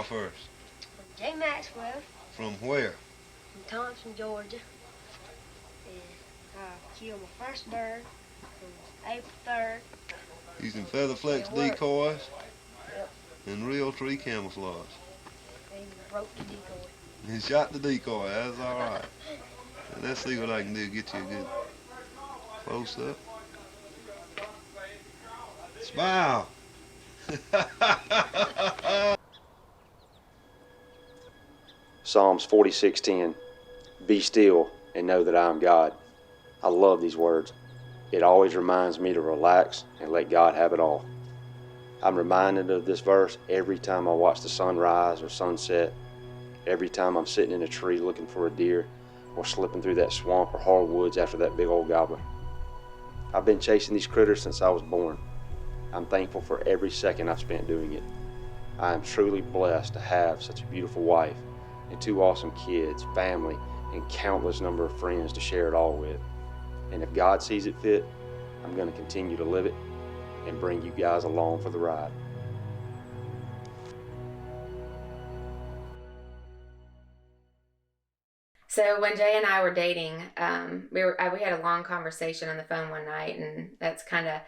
first? Jay Maxwell. From where? From Thompson, Georgia. And I killed my first bird on April 3rd. Using Featherflex decoys Yep. and real tree camouflage. And broke the decoy. And shot the decoy, that's all right. Let's see what I can do, get you a good close up. Smile. Psalms 46:10, be still and know that I am God. I love these words. It always reminds me to relax and let God have it all. I'm reminded of this verse every time I watch the sunrise or sunset, every time I'm sitting in a tree looking for a deer, or slipping through that swamp or hardwoods after that big old gobbler. I've been chasing these critters since I was born. I'm thankful for every second I've spent doing it. I am truly blessed to have such a beautiful wife and 2 awesome kids, family, and countless number of friends to share it all with. And if God sees it fit, I'm going to continue to live it and bring you guys along for the ride. So when Jay and I were dating, we had a long conversation on the phone one night, and that's kind of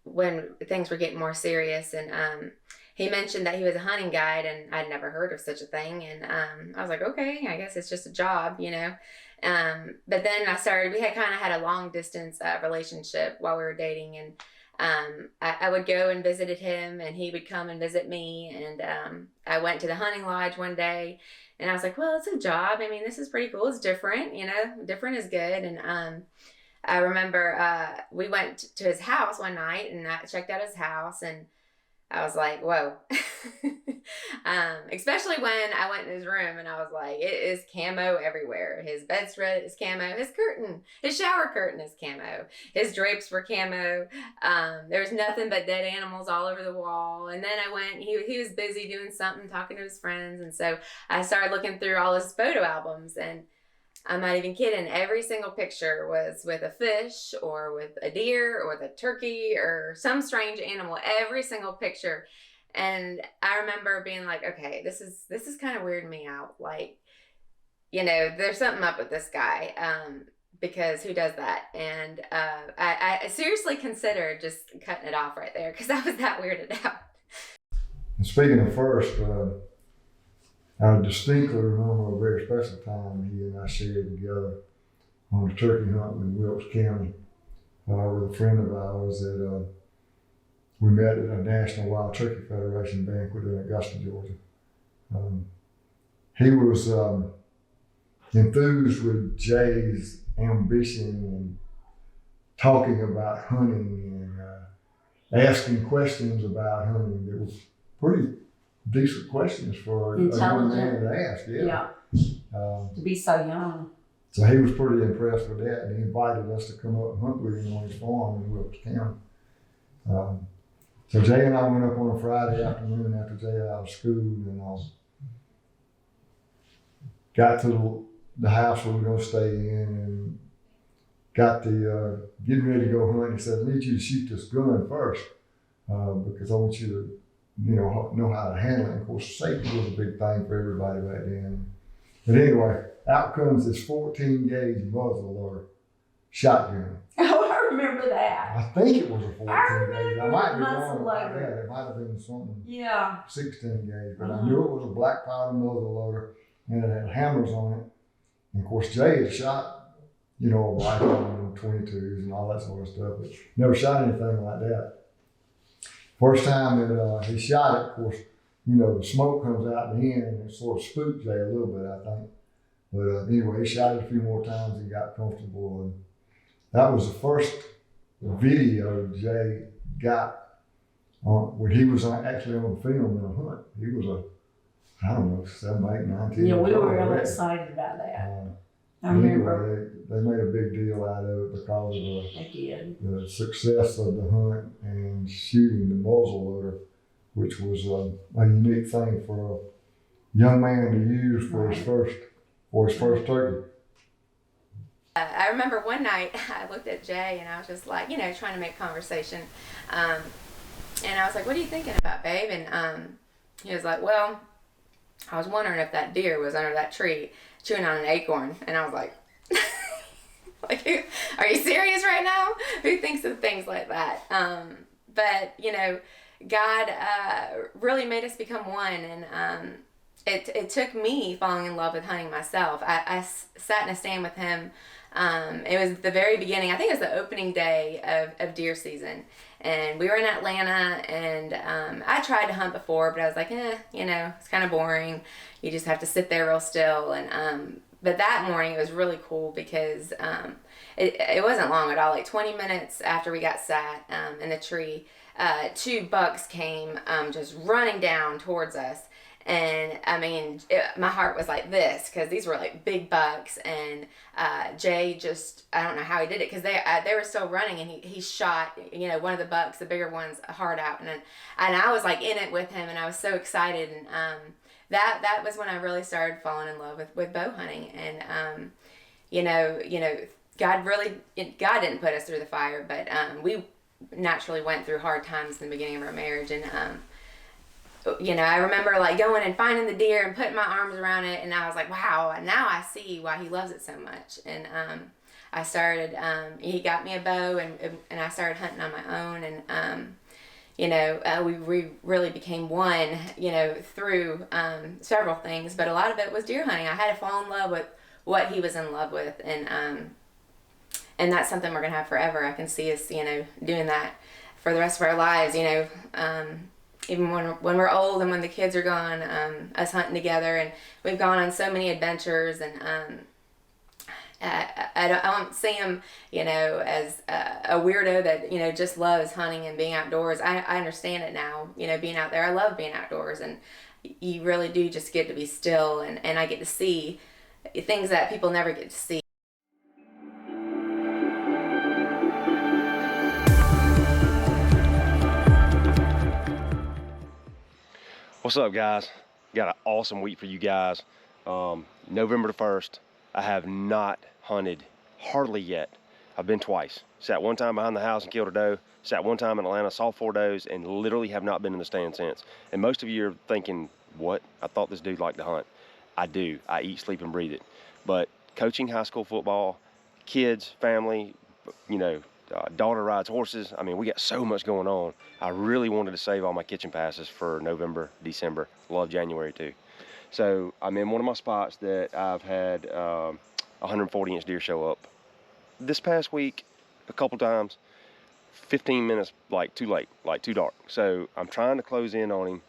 when things were getting more serious. And he mentioned that he was a hunting guide, and I'd never heard of such a thing. And I was like, okay, I guess it's just a job, you know. But then we had kind of had a long distance relationship while we were dating, and I would go and visited him, and he would come and visit me. And I went to the hunting lodge one day, and I was like, well, it's a job. I mean, this is pretty cool. It's different, you know, different is good. And I remember we went to his house one night, and I checked out his house, and I was like, whoa. Especially when I went in his room, and I was like, it is camo everywhere. His bedspread is camo. His shower curtain is camo. His drapes were camo. There was nothing but dead animals all over the wall. And then I went, he was busy doing something, talking to his friends. And so I started looking through all his photo albums, and I'm not even kidding. Every single picture was with a fish or with a deer or with a turkey or some strange animal. Every single picture. And I remember being like, okay, this is kind of weirding me out. Like, you know, there's something up with this guy, because who does that? And I seriously considered just cutting it off right there, because I was that weirded out. And speaking of first, I distinctly remember a very special time he and I shared together on a turkey hunt in Wilkes County with a friend of ours that we met at a National Wild Turkey Federation banquet in Augusta, Georgia. He was enthused with Jay's ambition and talking about hunting and asking questions about hunting. That was pretty decent questions for a young man to ask. Yeah. To be so young. So he was pretty impressed with that, and he invited us to come up and hunt with him on his farm in Wilkes County. So Jay and I went up on a Friday afternoon after Jay got out of school, and got to the house we were going to stay in, and got the getting ready to go hunt. He said, I need you to shoot this gun first, because I want you to know how to handle it. And of course, safety was a big thing for everybody back then. But anyway, out comes this 14 gauge muzzleloader shotgun. Oh, I remember that. I think it was a 14 gauge. I might be wrong muzzleloader. about that. It might have been something 16 gauge, but I Uh-huh. knew it was a black powder muzzleloader, and it had hammers on it. And of course, Jay had shot, a rifle and 22s and all that sort of stuff, but never shot anything like that. First time that he shot it, of course, the smoke comes out the end, and it sort of spooked Jay a little bit, I think. But anyway, he shot it a few more times and got comfortable. And that was the first video Jay got when he was actually on film in a hunt. He was 7, 8, 9, 10. Yeah, we were really excited about that. I remember. Anyway, they made a big deal out of it because of They did. the success of the hunt and shooting the muzzleloader, which was a unique thing for a young man to use for his first turkey. I remember one night I looked at Jay, and I was just like, trying to make conversation. And I was like, what are you thinking about, babe? And he was like, well, I was wondering if that deer was under that tree chewing on an acorn. And I was like, like, are you serious right now? Who thinks of things like that? But, you know, God really made us become one. And it took me falling in love with hunting myself. I sat in a stand with him. It was the very beginning. I think it was the opening day of deer season. And we were in Atlanta, and I tried to hunt before, but I was like, you know, it's kind of boring. You just have to sit there real still. And but that morning it was really cool because it wasn't long at all. Like 20 minutes after we got sat in the tree, 2 bucks came just running down towards us. And I mean, my heart was like this because these were like big bucks, and Jay just, I don't know how he did it because they were still running, and he shot, you know, one of the bucks, the bigger ones, hard out, and I was like in it with him, and I was so excited, and that was when I really started falling in love with bow hunting. And you know God didn't put us through the fire, but we naturally went through hard times in the beginning of our marriage. And you know, I remember like going and finding the deer and putting my arms around it, and I was like, wow, now I see why he loves it so much. And I started, he got me a bow, and I started hunting on my own. And you know, we really became one, you know, through several things, but a lot of it was deer hunting. I had to fall in love with what he was in love with, and that's something we're gonna have forever. I can see us, you know, doing that for the rest of our lives, you know, even when we're old and when the kids are gone, us hunting together. And we've gone on so many adventures, and I don't see him, you know, as a weirdo that, you know, just loves hunting and being outdoors. I understand it now, you know, being out there. I love being outdoors, and you really do just get to be still, and I get to see things that people never get to see. What's up, guys? Got an awesome week for you guys. November the 1st, I have not hunted hardly yet. I've been twice. Sat one time behind the house and killed a doe. Sat one time in Atlanta, saw 4 does, and literally have not been in the stand since. And most of you are thinking, what? I thought this dude liked to hunt. I do. I eat, sleep, and breathe it. But coaching high school football, kids, family, you know, daughter rides horses. I mean, we got so much going on. I really wanted to save all my kitchen passes for November, December. Love January too. So I'm in one of my spots that I've had 140-inch deer show up. This past week, a couple times, 15 minutes like too late, like too dark. So I'm trying to close in on him,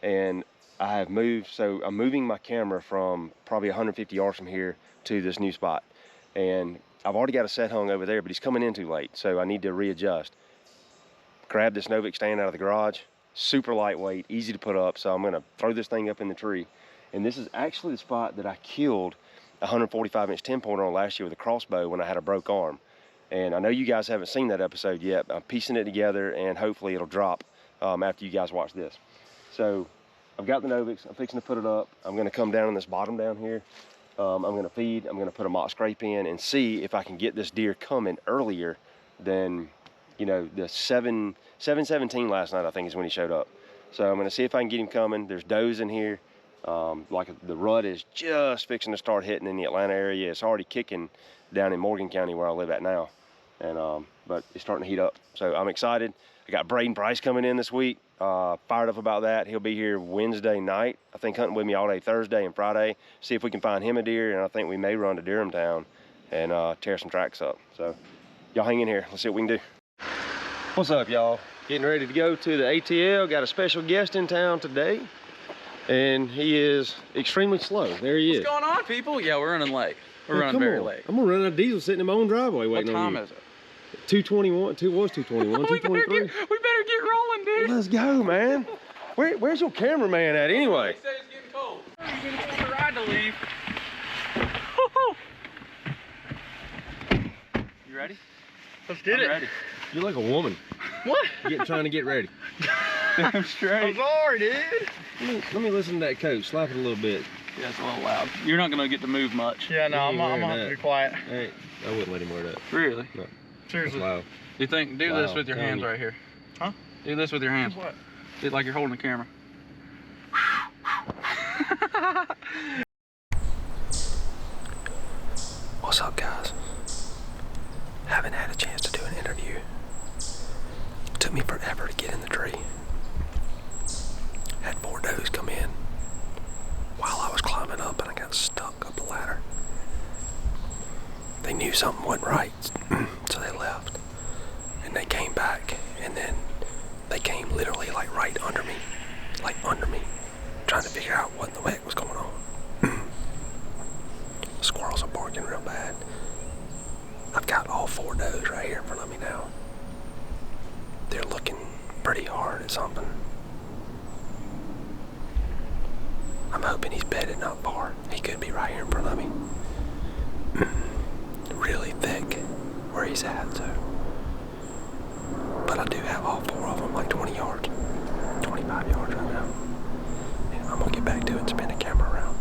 and I have moved. So I'm moving my camera from probably 150 yards from here to this new spot. And I've already got a set hung over there, but he's coming in too late, so I need to readjust. Grab this Novik stand out of the garage, super lightweight, easy to put up, so I'm gonna throw this thing up in the tree. And this is actually the spot that I killed a 145-inch 10-pointer on last year with a crossbow when I had a broke arm. And I know you guys haven't seen that episode yet. I'm piecing it together, and hopefully it'll drop after you guys watch this. So I've got the Noviks, I'm fixing to put it up. I'm gonna come down in this bottom down here. I'm gonna feed, I'm gonna put a mock scrape in and see if I can get this deer coming earlier than, you know, the 7:17 last night, I think is when he showed up. So I'm gonna see if I can get him coming. There's does in here. Like the rut is just fixing to start hitting in the Atlanta area. It's already kicking down in Morgan County where I live at now. And but it's starting to heat up. So I'm excited. I got Braydon Price coming in this week. Fired up about that. He'll be here Wednesday night. I think hunting with me all day Thursday and Friday. See if we can find him a deer, and I think we may run to Durham Town and tear some tracks up. So y'all hang in here. Let's see what we can do. What's up, y'all? Getting ready to go to the ATL. Got a special guest in town today, and he is extremely slow. There he is. What's going on, people? Yeah, we're running late. We're running very late. I'm gonna run out of diesel sitting in my own driveway waiting on you. What time is it? 2:21. It was 2:21. 2:23. We better get rolling, dude. Let's go, man. Where's your cameraman at anyway? He said it's getting cold. We're getting cold to ride to leave. You ready? Let's get it. Ready. You're like a woman. What? Trying to get ready. Damn straight. I'm sorry, dude. Let me listen to that coach. Slap it a little bit. Yeah, it's a little loud. You're not gonna get to move much. Yeah, no, I'm gonna have to be quiet. Hey, I wouldn't let him wear that. Really? No. Seriously. Loud. You think? Do this with your hands right here. Huh? Do this with your hands. What? Do it like you're holding the camera. What's up, guys? Haven't had a chance to do an interview. It took me forever to get in the tree. Had 4 does come in while I was climbing up and I got stuck up the ladder. They knew something wasn't right, so they left. And they came back, and then they came literally like right under me, trying to figure out what in the heck was going on. The squirrels are barking real bad. I've got all 4 does right here in front of me now. They're looking pretty hard at something. I'm hoping he's bedded not far. He could be right here in front of me. Really thick where he's at, so. But I do have all 4 of them, like 20 yards, 25 yards right now. And I'm gonna get back to it and spin the camera around.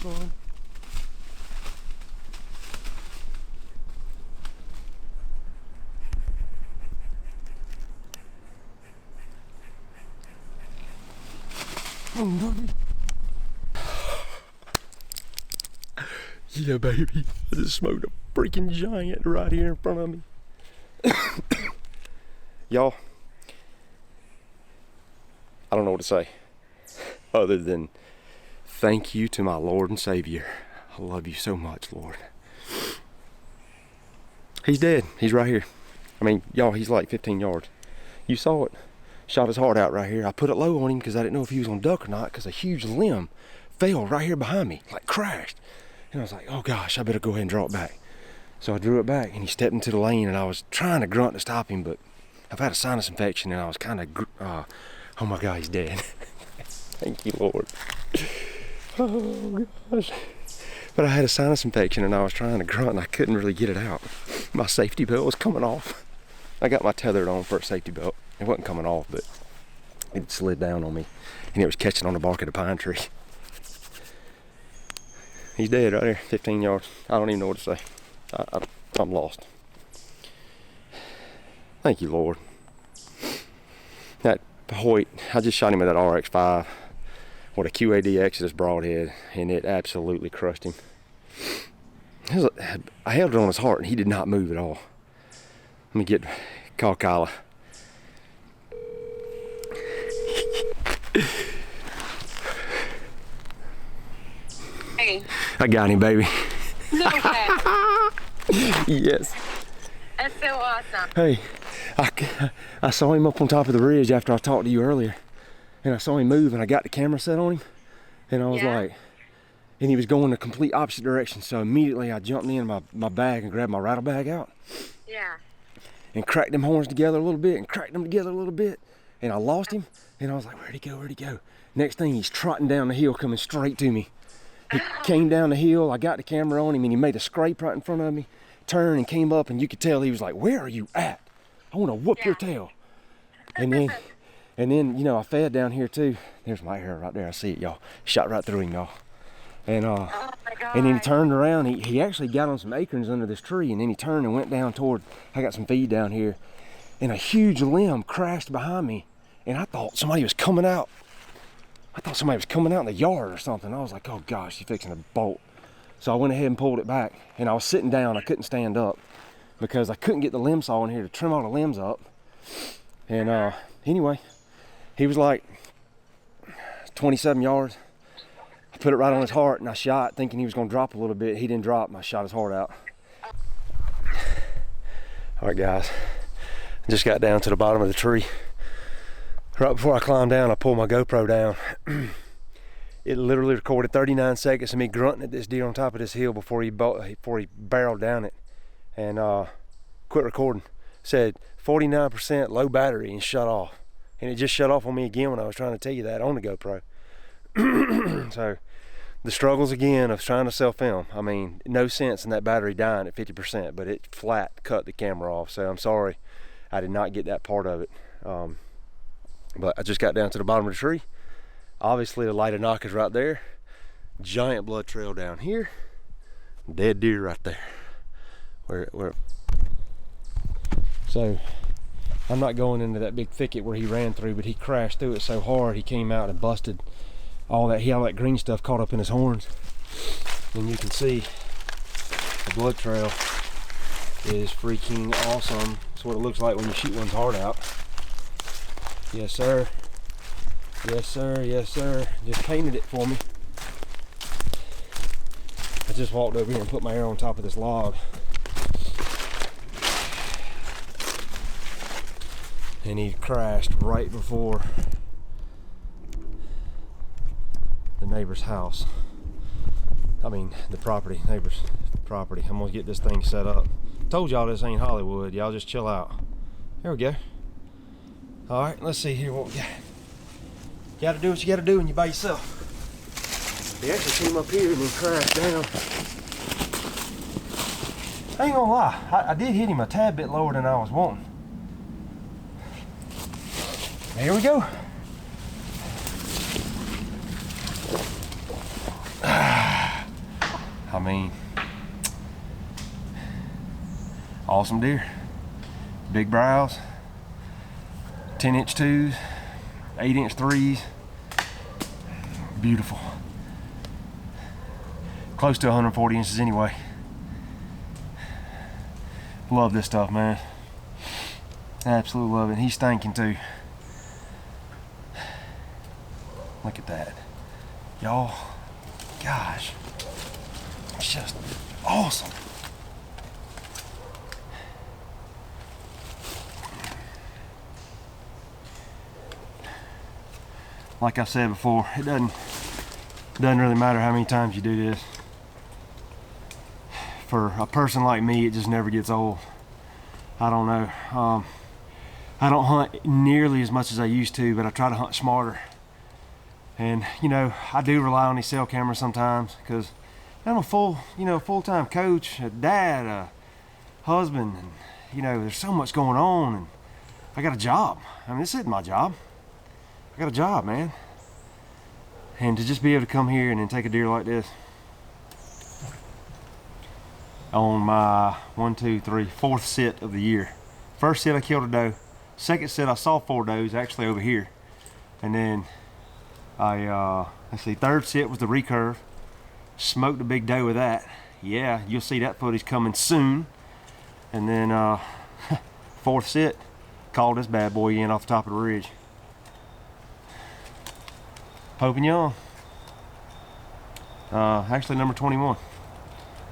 Son. Yeah, baby. I just smoked a freaking giant right here in front of me. Y'all, I don't know what to say other than thank you to my Lord and Savior. I love you so much, Lord. He's dead. He's right here. I mean, y'all, he's like 15 yards. You saw it. Shot his heart out right here. I put it low on him because I didn't know if he was gonna duck or not, because a huge limb fell right here behind me, like crashed. And I was like, oh gosh, I better go ahead and draw it back. So I drew it back and he stepped into the lane, and I was trying to grunt to stop him, but I've had a sinus infection and I was kind of, oh my God, he's dead. Thank you, Lord. Oh gosh. But I had a sinus infection and I was trying to grunt and I couldn't really get it out. My safety belt was coming off. I got my tethered on for a safety belt. It wasn't coming off, but it slid down on me and it was catching on the bark of the pine tree. He's dead right there, 15 yards. I don't even know what to say. I'm lost. Thank you, Lord. That Hoyt, I just shot him at that RX-5 with a QAD Exodus broadhead, and it absolutely crushed him. I held it on his heart, and he did not move at all. Let me call Kyla. Hey. I got him, baby. No way. Yes. That's so awesome. Hey, I saw him up on top of the ridge after I talked to you earlier, and I saw him move, and I got the camera set on him, and I was like, and he was going the complete opposite direction, so immediately I jumped in my bag and grabbed my rattle bag out. Yeah. And cracked them horns together a little bit, and cracked them together a little bit, and I lost him, and I was like, where'd he go, where'd he go? Next thing, he's trotting down the hill, coming straight to me. He came down the hill, I got the camera on him, and he made a scrape right in front of me, turned and came up, and you could tell he was like, where are you at? I want to whoop your tail. And then, you know, I fed down here too. There's my hair right there, I see it, y'all. Shot right through him, y'all. And oh my God. And then he turned around, he actually got on some acorns under this tree, and then he turned and went down toward, I got some feed down here, and a huge limb crashed behind me, and I thought somebody was coming out. I thought somebody was coming out in the yard or something. I was like, oh gosh, he's fixing to bolt. So I went ahead and pulled it back, and I was sitting down. I couldn't stand up because I couldn't get the limb saw in here to trim all the limbs up. And anyway, he was like 27 yards. I put it right on his heart, and I shot thinking he was gonna drop a little bit. He didn't drop, and I shot his heart out. All right, guys, I just got down to the bottom of the tree. Right before I climbed down, I pulled my GoPro down. It literally recorded 39 seconds of me grunting at this deer on top of this hill before he barreled down it, and quit recording. Said 49% low battery and shut off. And it just shut off on me again when I was trying to tell you that on the GoPro. So the struggles again of trying to self-film. I mean, no sense in that battery dying at 50%, but it flat cut the camera off. So I'm sorry I did not get that part of it. But I just got down to the bottom of the tree. Obviously the light of knock is right there. Giant blood trail down here. Dead deer right there. So I'm not going into that big thicket where he ran through, but he crashed through it so hard he came out and busted all that. He had all that green stuff caught up in his horns. And you can see the blood trail is freaking awesome. That's what it looks like when you shoot one's heart out. Yes, sir. Yes, sir. Yes, sir. Just painted it for me. I just walked over here and put my hair on top of this log. And he crashed right before the neighbor's house. I mean, the property, neighbor's property. I'm gonna get this thing set up. Told y'all this ain't Hollywood. Y'all just chill out. There we go. All right, let's see here what we got. You gotta do what you gotta do when you're by yourself. They actually came up here and then crashed down. I ain't gonna lie, I did hit him a tad bit lower than I was wanting. There we go. I mean, awesome deer. Big brows, 10-inch 2s, 8-inch 3s. Beautiful. Close to 140 inches anyway. Love this stuff, man. Absolutely love it. He's stinking too. Look at that. Y'all, gosh. It's just awesome. Like I said before, it doesn't really matter how many times you do this. For a person like me, it just never gets old. I don't know. I don't hunt nearly as much as I used to, but I try to hunt smarter. And you know, I do rely on these cell cameras sometimes because I'm a full-time coach, a dad, a husband, and you know, there's so much going on, and I got a job. I mean, this isn't my job. I got a job, man. And to just be able to come here and then take a deer like this on my 4th sit of the year. First sit I killed a doe. Second sit I saw 4 does actually over here. And then third sit was the recurve. Smoked a big doe with that. Yeah, you'll see that footage coming soon. And then 4th sit, called this bad boy in off the top of the ridge. Pope and Young. Actually number 21.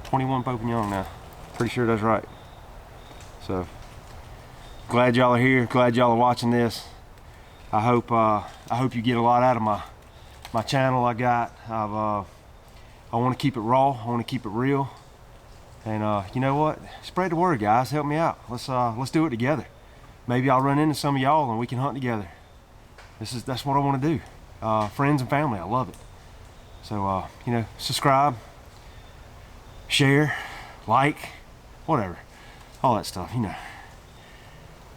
21 Pope and Young now. Pretty sure that's right. So glad y'all are here. Glad y'all are watching this. I hope you get a lot out of my channel I got. I want to keep it raw. I want to keep it real. And you know what? Spread the word, guys. Help me out. Let's do it together. Maybe I'll run into some of y'all and we can hunt together. That's what I want to do. Friends and family, I love it. So you know, subscribe, share, like, whatever, all that stuff, you know.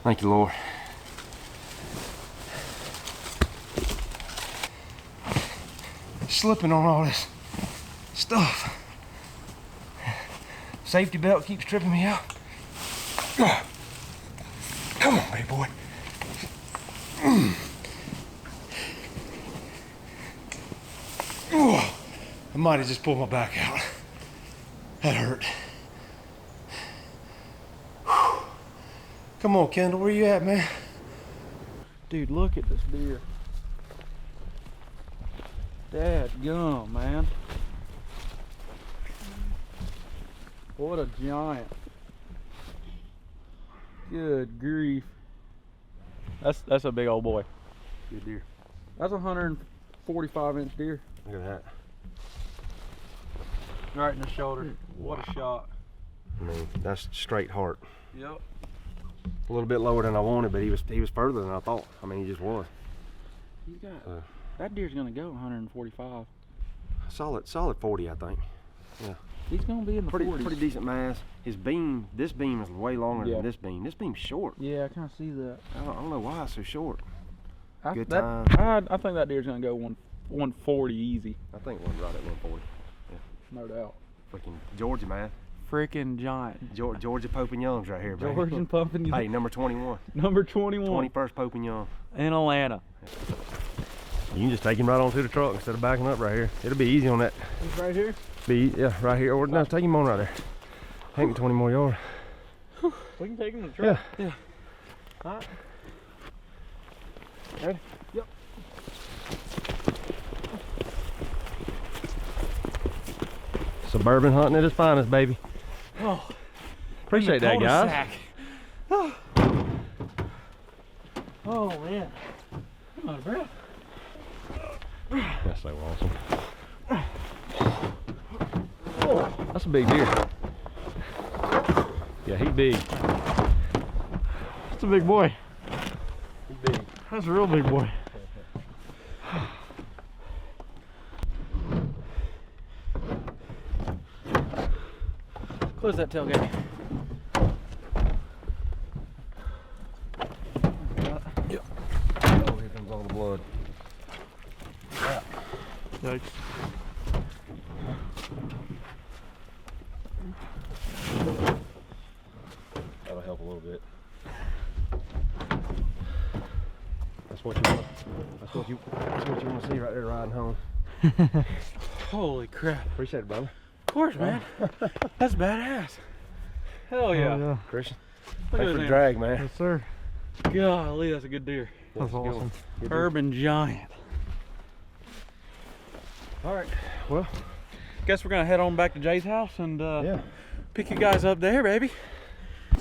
Thank you, Lord. Slipping on all this stuff. Safety belt keeps tripping me out. Come on, big boy. I might have just pulled my back out. That hurt. Come on, Kendall, where you at, man? Dude, look at this deer. Dadgum, man. What a giant. Good grief. That's a big old boy. Good deer. That's a 145-inch deer. Look at that. Right in the shoulder. What a shot. I mean, that's straight heart. Yep. A little bit lower than I wanted, but he was further than I thought. I mean, he just was. He's got that deer's gonna go 145. Solid 40, I think. Yeah. He's gonna be in the 40s. Pretty decent mass. His beam, this beam is way longer than this beam. This beam's short. Yeah, I kind of see that. I don't know why it's so short. I Good think that deer's gonna go 140 easy. I think one's right at 140. Yeah. No doubt. Freaking Georgia, man. Freaking giant. Georgia Pope and Young's right here, baby. Georgia Pope and Young. Hey, number 21. Number 21. 21st Pope and Young. In Atlanta. You can just take him right onto the truck instead of backing up right here. It'll be easy on that. He's right here? Yeah, right here. Or no, take him on right there. Take me 20 more yards. We can take him to the truck. Yeah. All right. Ready? Yep. Suburban hunting at its finest, baby. Oh, appreciate that, guys. Oh man, I'm out of breath. That's so awesome. Oh, that's a big deer. Yeah, he's big. That's a big boy. He's big. That's a real big boy. Close that tailgate. Yep. Oh, here comes all the blood. Yeah. Yikes. That'll help a little bit. That's what you want. That's what you want to see right there riding home. Holy crap. Appreciate it, brother. Of course, man. That's badass. Hell yeah. Oh, yeah. Christian. Look Thanks at for the that. drag, man. Yes, sir. Golly, that's a good deer. That's awesome. Good deal. Urban giant. All right. Well, Guess we're gonna head on back to Jay's house and yeah. pick you guys up there, baby.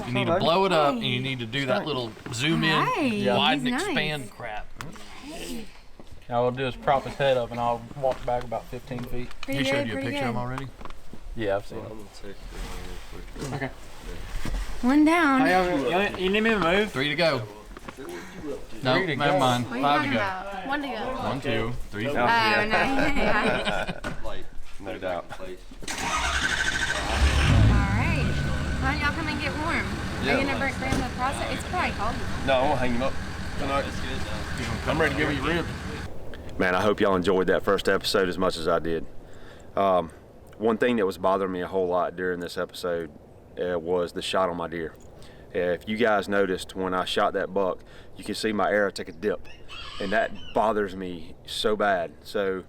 You need to blow it up and you need to do that little zoom in, widen, expand crap. All we'll do is prop his head up and I'll walk back about 15 feet. He showed you a picture of him already? Yeah, I've seen him. Okay. One down. You need me to move? 3 to go. No, Three to never go. mind. What are you 5 to talking go. about? One to go. 1, 2, 3, 4. Oh, no. No doubt. Alright. Why don't y'all come and get warm? Are you gonna bring the process? It's probably cold. No, I'm gonna hang him up tonight. I'm ready to give you ribs. Man, I hope y'all enjoyed that first episode as much as I did. One thing that was bothering me a whole lot during this episode was the shot on my deer. If you guys noticed when I shot that buck, you can see my arrow take a dip, and that bothers me so bad. So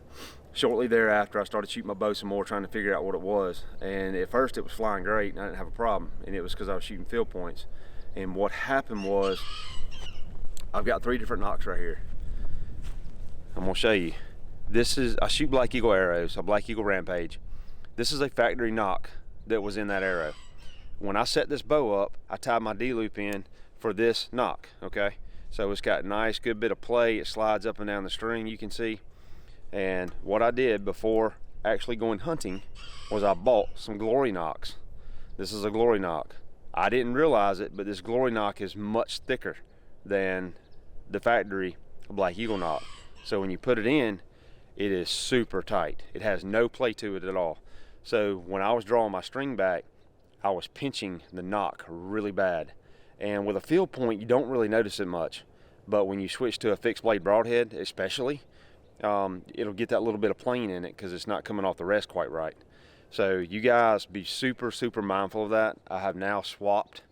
shortly thereafter, I started shooting my bow some more, trying to figure out what it was. And at first it was flying great and I didn't have a problem, and it was because I was shooting field points. And what happened was, I've got 3 different nocks right here. I'm gonna show you. I shoot Black Eagle arrows, a Black Eagle Rampage. This is a factory knock that was in that arrow. When I set this bow up, I tied my D-loop in for this knock, okay? So it's got a nice, good bit of play. It slides up and down the string, you can see. And what I did before actually going hunting was I bought some Glory knocks. This is a Glory knock. I didn't realize it, but this Glory knock is much thicker than the factory Black Eagle knock. So when you put it in, it is super tight. It has no play to it at all. So when I was drawing my string back, I was pinching the knock really bad. And with a field point, you don't really notice it much. But when you switch to a fixed blade broadhead, especially, it'll get that little bit of plane in it because it's not coming off the rest quite right. So you guys be super, super mindful of that. I have now swapped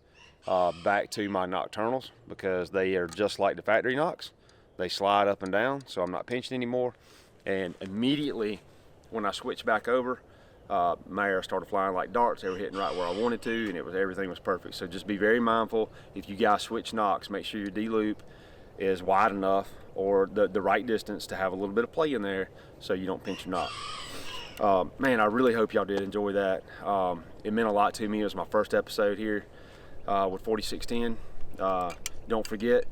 back to my nocturnals because they are just like the factory knocks. They slide up and down, so I'm not pinching anymore. And immediately when I switched back over, my arrows started flying like darts. They were hitting right where I wanted to, and everything was perfect. So just be very mindful. If you guys switch nocks, make sure your D-loop is wide enough or the right distance to have a little bit of play in there so you don't pinch your knock. Man, I really hope y'all did enjoy that. It meant a lot to me. It was my first episode here with 4610. Don't forget,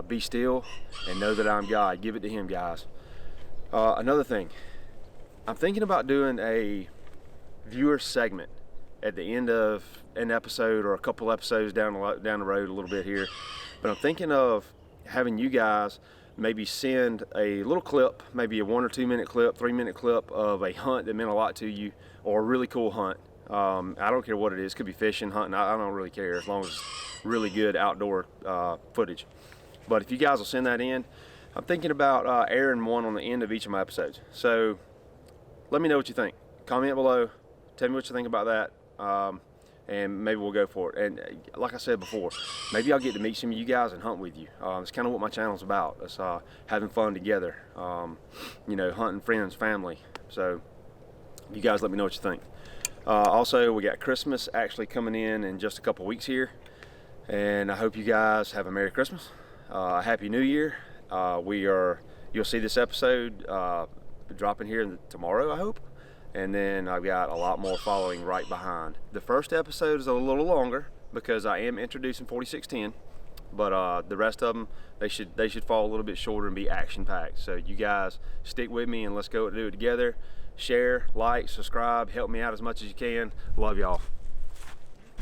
be still and know that I'm God. Give it to him, guys. Another thing, I'm thinking about doing a viewer segment at the end of an episode or a couple episodes down the road a little bit here. But I'm thinking of having you guys maybe send a little clip, maybe a 1 or 2 minute clip, 3 minute clip of a hunt that meant a lot to you or a really cool hunt. I don't care what it is. It could be fishing, hunting. I don't really care as long as it's really good outdoor footage. But if you guys will send that in, I'm thinking about airing one on the end of each of my episodes. So let me know what you think. Comment below. Tell me what you think about that. And maybe we'll go for it. And like I said before, maybe I'll get to meet some of you guys and hunt with you. It's kind of what my channel's about. It's having fun together. You know, hunting friends, family. So you guys let me know what you think. Also, we got Christmas actually coming in just a couple weeks here. And I hope you guys have a Merry Christmas. Happy New Year. You'll see this episode dropping here tomorrow, I hope. And then I've got a lot more following right behind. The first episode is a little longer because I am introducing 4610, but the rest of them, they should fall a little bit shorter and be action-packed. So you guys stick with me and let's go do it together. Share, like, subscribe, help me out as much as you can. Love y'all.